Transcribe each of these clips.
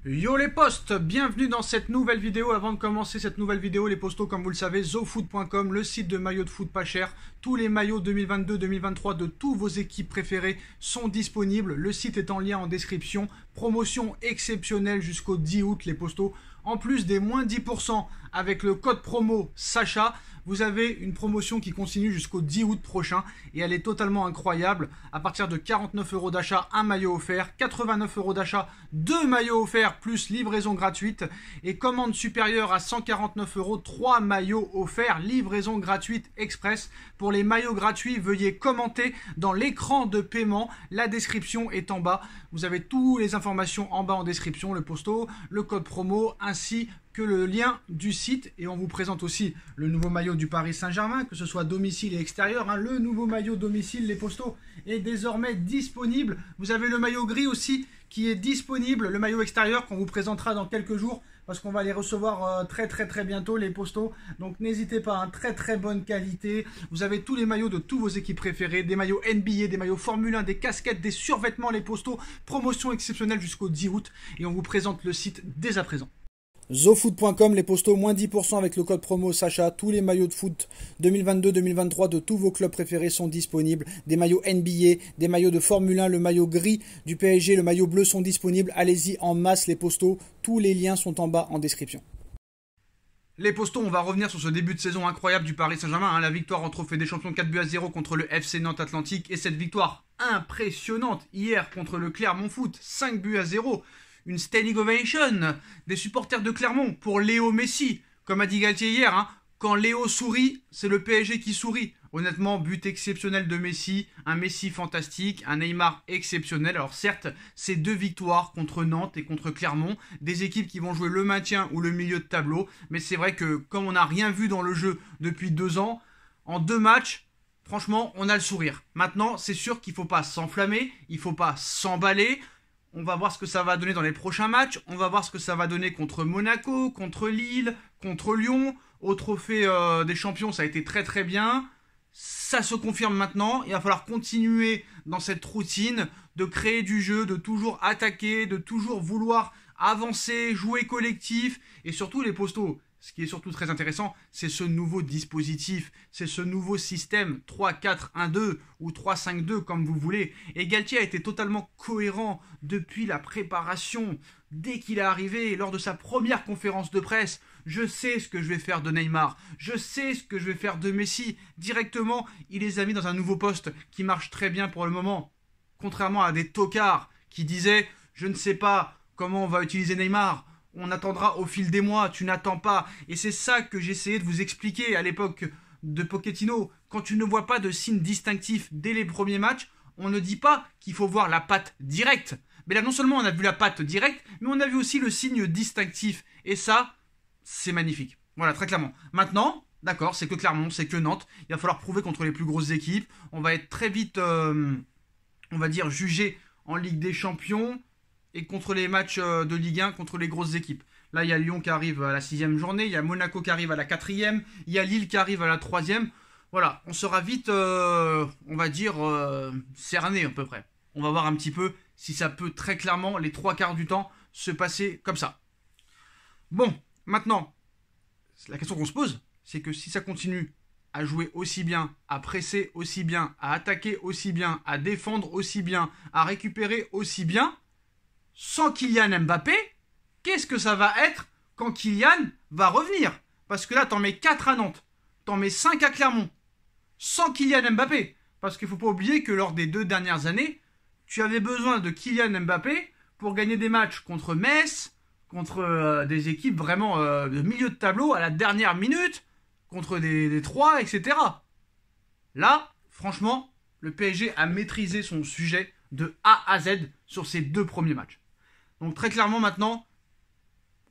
Yo les postes, bienvenue dans cette nouvelle vidéo. Avant de commencer cette nouvelle vidéo, les postos, comme vous le savez, zofoot.com, le site de maillots de foot pas cher. Tous les maillots 2022-2023 de tous vos équipes préférées sont disponibles. Le site est en lien en description. Promotion exceptionnelle jusqu'au 10 août les postos. En plus des moins 10% avec le code promo Sacha, vous avez une promotion qui continue jusqu'au 10 août prochain et elle est totalement incroyable. À partir de 49 € d'achat, un maillot offert, 89 € d'achat, 2 maillots offerts plus livraison gratuite et commande supérieure à 149 €, 3 maillots offerts, livraison gratuite express. Pour les maillots gratuits, veuillez commenter dans l'écran de paiement. La description est en bas. Vous avez toutes les informations en bas en description, le posto, le code promo ainsi que le lien du site. Et on vous présente aussi le nouveau maillot du Paris Saint-Germain, que ce soit domicile et extérieur. Le nouveau maillot domicile, les postos, est désormais disponible. Vous avez le maillot gris aussi qui est disponible, le maillot extérieur qu'on vous présentera dans quelques jours parce qu'on va les recevoir très bientôt les postos. Donc n'hésitez pas, très bonne qualité. Vous avez tous les maillots de tous vos équipes préférées, des maillots NBA, des maillots Formule 1, des casquettes, des survêtements, les postos. Promotion exceptionnelle jusqu'au 10 août et on vous présente le site dès à présent. zofoot.com, les postos, moins 10% avec le code promo Sacha. Tous les maillots de foot 2022-2023 de tous vos clubs préférés sont disponibles. Des maillots NBA, des maillots de Formule 1, le maillot gris du PSG, le maillot bleu sont disponibles. Allez-y en masse les postos. Tous les liens sont en bas en description. Les postos, on va revenir sur ce début de saison incroyable du Paris Saint-Germain. La victoire en Trophée des Champions 4-0 contre le FC Nantes Atlantique. Et cette victoire impressionnante hier contre le Clermont Foot, 5-0. Une standing ovation des supporters de Clermont pour Léo Messi. Comme a dit Galtier hier, quand Léo sourit, c'est le PSG qui sourit. Honnêtement, but exceptionnel de Messi, un Messi fantastique, un Neymar exceptionnel. Alors certes, c'est 2 victoires contre Nantes et contre Clermont, des équipes qui vont jouer le maintien ou le milieu de tableau. Mais c'est vrai que comme on n'a rien vu dans le jeu depuis 2 ans, en 2 matchs, franchement, on a le sourire. Maintenant, c'est sûr qu'il ne faut pas s'enflammer, il ne faut pas s'emballer. On va voir ce que ça va donner dans les prochains matchs. On va voir ce que ça va donner contre Monaco, contre Lille, contre Lyon. Au trophée des champions, ça a été très bien. Ça se confirme maintenant. Il va falloir continuer dans cette routine de créer du jeu, de toujours attaquer, de toujours vouloir avancer, jouer collectif. Et surtout les postos. Ce qui est surtout très intéressant, c'est ce nouveau dispositif, c'est ce nouveau système 3-4-1-2 ou 3-5-2 comme vous voulez. Et Galtier a été totalement cohérent depuis la préparation. Dès qu'il est arrivé, lors de sa première conférence de presse, je sais ce que je vais faire de Neymar, je sais ce que je vais faire de Messi. Directement, il les a mis dans un nouveau poste qui marche très bien pour le moment. Contrairement à des tocards qui disaient « je ne sais pas comment on va utiliser Neymar ». On attendra au fil des mois, tu n'attends pas. Et c'est ça que j'essayais de vous expliquer à l'époque de Pochettino. Quand tu ne vois pas de signe distinctif dès les premiers matchs, on ne dit pas qu'il faut voir la patte directe. Mais là, non seulement on a vu la patte directe, mais on a vu aussi le signe distinctif. Et ça, c'est magnifique. Voilà, très clairement. Maintenant, d'accord, c'est que Clermont, c'est que Nantes. Il va falloir prouver contre les plus grosses équipes. On va être très vite, on va dire, jugé en Ligue des Champions. Et contre les matchs de Ligue 1, contre les grosses équipes. Là, il y a Lyon qui arrive à la 6e journée, il y a Monaco qui arrive à la 4e, il y a Lille qui arrive à la 3e. Voilà, on sera vite, on va dire, cerné à peu près. On va voir un petit peu si ça peut très clairement, les 3/4 du temps, se passer comme ça. Bon, maintenant, la question qu'on se pose, c'est que si ça continue à jouer aussi bien, à presser aussi bien, à attaquer aussi bien, à défendre aussi bien, à récupérer aussi bien, sans Kylian Mbappé, qu'est-ce que ça va être quand Kylian va revenir? Parce que là, t'en mets 4 à Nantes, t'en mets 5 à Clermont, sans Kylian Mbappé. Parce qu'il ne faut pas oublier que lors des 2 dernières années, tu avais besoin de Kylian Mbappé pour gagner des matchs contre Metz, contre des équipes vraiment de milieu de tableau à la dernière minute, contre des 3, etc. Là, franchement, le PSG a maîtrisé son sujet de A à Z sur ces 2 premiers matchs. Donc très clairement maintenant,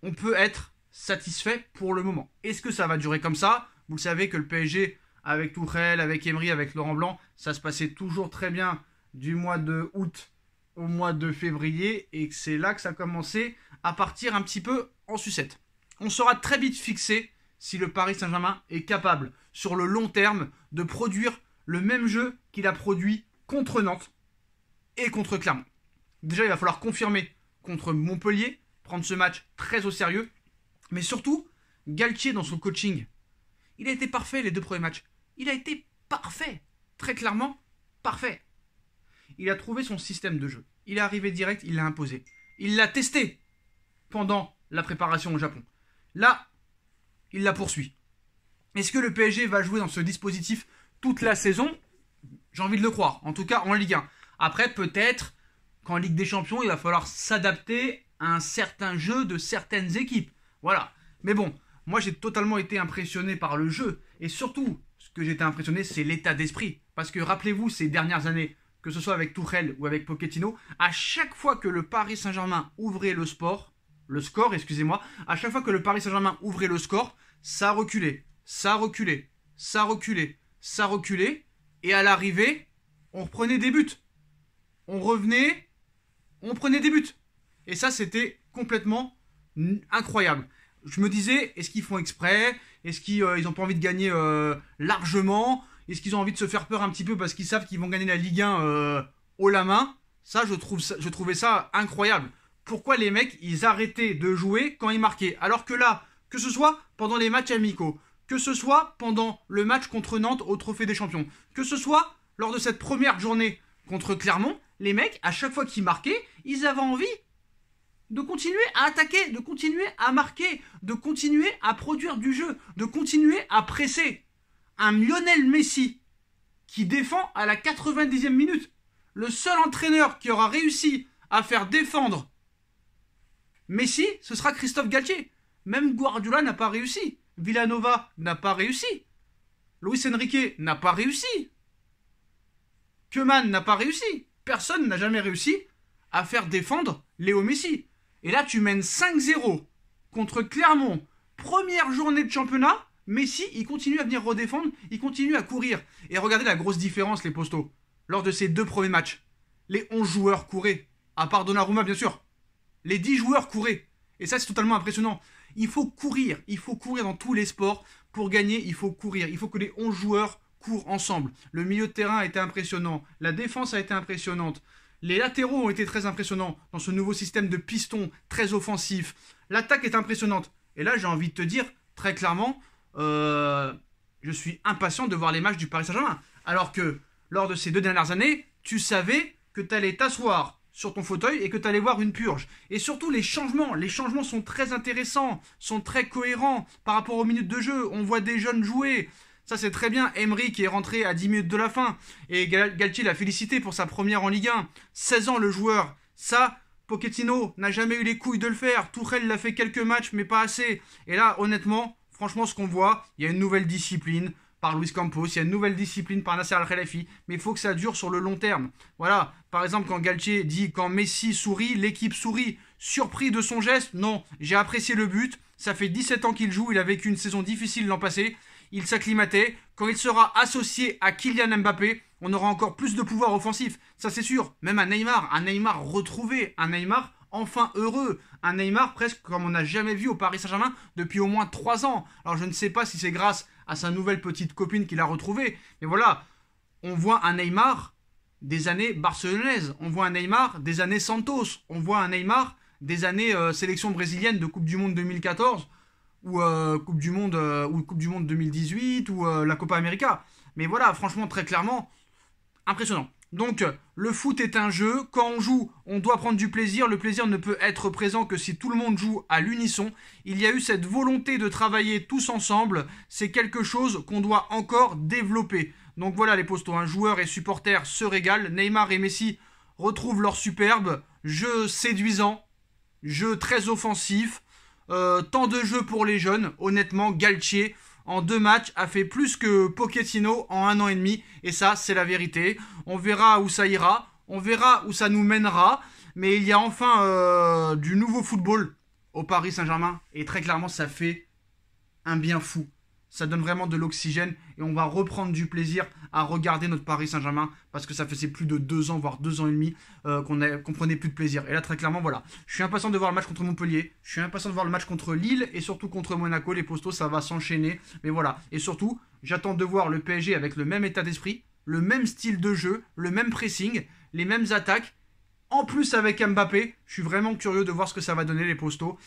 on peut être satisfait pour le moment. Est-ce que ça va durer comme ça? Vous le savez que le PSG, avec Tuchel, avec Emery, avec Laurent Blanc, ça se passait toujours très bien du mois de août au mois de février et que c'est là que ça a commencé à partir un petit peu en sucette. On sera très vite fixé si le Paris Saint-Germain est capable, sur le long terme, de produire le même jeu qu'il a produit contre Nantes et contre Clermont. Déjà, il va falloir confirmer contre Montpellier prendre ce match très au sérieux. Mais surtout, Galtier dans son coaching, il a été parfait les 2 premiers matchs. Il a été parfait. Très clairement, parfait. Il a trouvé son système de jeu. Il est arrivé direct, il l'a imposé. Il l'a testé pendant la préparation au Japon. Là, il la poursuit. Est-ce que le PSG va jouer dans ce dispositif toute la saison? J'ai envie de le croire. En tout cas, en Ligue 1. Après, peut-être qu'en Ligue des Champions, il va falloir s'adapter à un certain jeu de certaines équipes. Voilà. Mais bon, moi, j'ai totalement été impressionné par le jeu. Et surtout, ce que j'ai été impressionné, c'est l'état d'esprit. Parce que rappelez-vous, ces dernières années, que ce soit avec Tuchel ou avec Pochettino, à chaque fois que le Paris Saint-Germain ouvrait le score, à chaque fois que le Paris Saint-Germain ouvrait le score, ça reculait, ça reculait, ça reculait, ça reculait, et à l'arrivée, on reprenait des buts. On revenait, on prenait des buts. Et ça, c'était complètement incroyable. Je me disais, est-ce qu'ils font exprès? Est-ce qu'ils n'ont pas envie de gagner largement? Est-ce qu'ils ont envie de se faire peur un petit peu parce qu'ils savent qu'ils vont gagner la Ligue 1 haut la main? Ça, je trouvais ça incroyable. Pourquoi les mecs, ils arrêtaient de jouer quand ils marquaient? Alors que là, que ce soit pendant les matchs amicaux, que ce soit pendant le match contre Nantes au Trophée des Champions, que ce soit lors de cette première journée contre Clermont, les mecs, à chaque fois qu'ils marquaient, ils avaient envie de continuer à attaquer, de continuer à marquer, de continuer à produire du jeu, de continuer à presser. Un Lionel Messi qui défend à la 90e minute. Le seul entraîneur qui aura réussi à faire défendre Messi, ce sera Christophe Galtier. Même Guardiola n'a pas réussi. Villanova n'a pas réussi. Luis Enrique n'a pas réussi. Koeman n'a pas réussi. Personne n'a jamais réussi à faire défendre Léo Messi. Et là, tu mènes 5-0 contre Clermont. Première journée de championnat. Messi, il continue à venir redéfendre. Il continue à courir. Et regardez la grosse différence, les postos. Lors de ces 2 premiers matchs, les 11 joueurs couraient. À part Donnarumma, bien sûr. Les 10 joueurs couraient. Et ça, c'est totalement impressionnant. Il faut courir. Il faut courir dans tous les sports. Pour gagner, il faut courir. Il faut que les 11 joueurs courent ensemble. Le milieu de terrain a été impressionnant. La défense a été impressionnante. Les latéraux ont été très impressionnants dans ce nouveau système de piston très offensif. L'attaque est impressionnante. Et là, j'ai envie de te dire, très clairement, je suis impatient de voir les matchs du Paris Saint-Germain. Alors que, lors de ces 2 dernières années, tu savais que tu allais t'asseoir sur ton fauteuil et que tu allais voir une purge. Et surtout, les changements sont très intéressants, sont très cohérents par rapport aux minutes de jeu. On voit des jeunes jouer. Ça, c'est très bien. Emery qui est rentré à 10 minutes de la fin. Et Galtier l'a félicité pour sa première en Ligue 1. 16 ans, le joueur. Ça, Pochettino n'a jamais eu les couilles de le faire. Tuchel l'a fait quelques matchs, mais pas assez. Et là, honnêtement, franchement, ce qu'on voit, il y a une nouvelle discipline par Luis Campos, il y a une nouvelle discipline par Nasser Al-Khelaifi, mais il faut que ça dure sur le long terme. Voilà, par exemple, quand Galtier dit « quand Messi sourit, l'équipe sourit », surpris de son geste, non, j'ai apprécié le but, ça fait 17 ans qu'il joue, il a vécu une saison difficile l'an passé, il s'acclimatait, quand il sera associé à Kylian Mbappé, on aura encore plus de pouvoir offensif, ça c'est sûr, même un Neymar retrouvé, un Neymar enfin heureux, un Neymar presque comme on n'a jamais vu au Paris Saint-Germain depuis au moins 3 ans. Alors je ne sais pas si c'est grâce à sa nouvelle petite copine qu'il a retrouvée, mais voilà, on voit un Neymar des années barcelonaises, on voit un Neymar des années Santos, on voit un Neymar des années sélection brésilienne de Coupe du Monde 2014 ou Coupe du Monde 2018 ou la Copa América. Mais voilà, franchement, très clairement, impressionnant. Donc, le foot est un jeu. Quand on joue, on doit prendre du plaisir. Le plaisir ne peut être présent que si tout le monde joue à l'unisson. Il y a eu cette volonté de travailler tous ensemble. C'est quelque chose qu'on doit encore développer. Donc voilà les postos. Un joueur et supporters se régalent. Neymar et Messi retrouvent leur superbe. Jeu séduisant. Jeu très offensif. Temps de jeu pour les jeunes. Honnêtement, Galtier, en 2 matchs, a fait plus que Pochettino en 1 an et demi. Et ça, c'est la vérité. On verra où ça ira. On verra où ça nous mènera. Mais il y a enfin du nouveau football au Paris Saint-Germain. Et très clairement, ça fait un bien fou. Ça donne vraiment de l'oxygène. Et on va reprendre du plaisir à regarder notre Paris Saint-Germain. Parce que ça faisait plus de 2 ans, voire 2 ans et demi, qu'on prenait plus de plaisir. Et là, très clairement, voilà. Je suis impatient de voir le match contre Montpellier. Je suis impatient de voir le match contre Lille. Et surtout contre Monaco. Les postos, ça va s'enchaîner. Mais voilà. Et surtout, j'attends de voir le PSG avec le même état d'esprit, le même style de jeu, le même pressing, les mêmes attaques. En plus avec Mbappé, je suis vraiment curieux de voir ce que ça va donner les postos.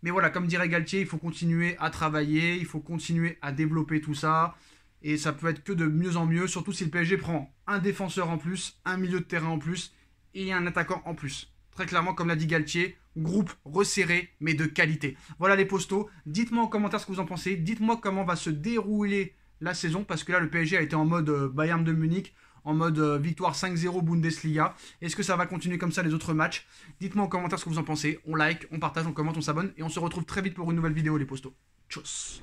Mais voilà, comme dirait Galtier, il faut continuer à travailler, il faut continuer à développer tout ça. Et ça peut être que de mieux en mieux, surtout si le PSG prend un défenseur en plus, un milieu de terrain en plus et un attaquant en plus. Très clairement, comme l'a dit Galtier, groupe resserré mais de qualité. Voilà les postos. Dites-moi en commentaire ce que vous en pensez. Dites-moi comment va se dérouler la saison, parce que là le PSG a été en mode Bayern de Munich, en mode victoire 5-0 Bundesliga. Est-ce que ça va continuer comme ça les autres matchs? Dites-moi en commentaire ce que vous en pensez. On like, on partage, on commente, on s'abonne et on se retrouve très vite pour une nouvelle vidéo les postos. Tchuss.